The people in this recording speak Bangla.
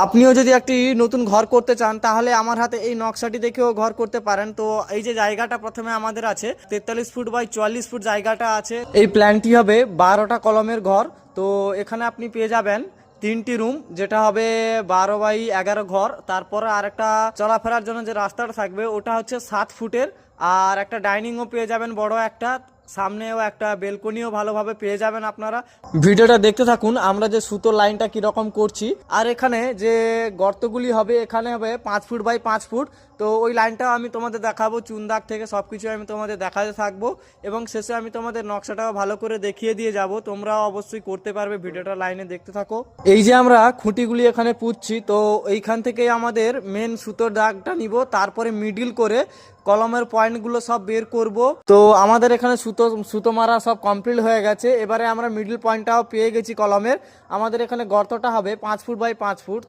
আপনিও যদি একটি নতুন ঘর করতে চান তাহলে আমার হাতে এই নকশাটি দেখেও ঘর করতে পারেন। তো এই যে জায়গাটা প্রথমে আমাদের আছে 43 ফুট বাই 44 ফুট জায়গাটা আছে। এই প্ল্যানটি হবে 12টা কলমের ঘর। তো এখানে আপনি পেয়ে যাবেন 3টি রুম, যেটা হবে 12 বাই 11 ঘর। তারপরে আর একটা চলাফেরার জন্য যে রাস্তাটা থাকবে ওটা হচ্ছে 7 ফুটের। আর একটা ডাইনিংও পেয়ে যাবেন বড় একটা, সামনেও একটা বেলকনিও ভালোভাবে পেয়ে যাবেন আপনারা। ভিডিওটা দেখতে থাকুন আমরা যে সুতোর লাইনটা কিরকম করছি। আর এখানে যে গর্তগুলি হবে এখানে হবে 5 ফুট বাই 5 ফুট। তো ওই লাইনটাও আমি তোমাদের দেখাবো, চুন দাগ থেকে সব কিছু আমি তোমাদের দেখাতে থাকবো এবং শেষে আমি তোমাদের নকশাটাও ভালো করে দেখিয়ে দিয়ে যাব। তোমরাও অবশ্যই করতে পারবে, ভিডিওটা লাইনে দেখতে থাকো। এই যে আমরা খুঁটিগুলি এখানে পুঁতছি, তো এইখান থেকেই আমাদের মেন সুতোর দাগটা নিব, তারপরে মিডিল করে কলমের পয়েন্টগুলো সব বের করব। তো আমাদের এখানে সুতো মারা সব কমপ্লিট হয়ে গেছে। এবারে আমরা মিডল পয়েন্টটাও পেয়ে গেছি কলমের। আমাদের এখানে গর্তটা হবে 5 ফুট বাই 5 ফুট।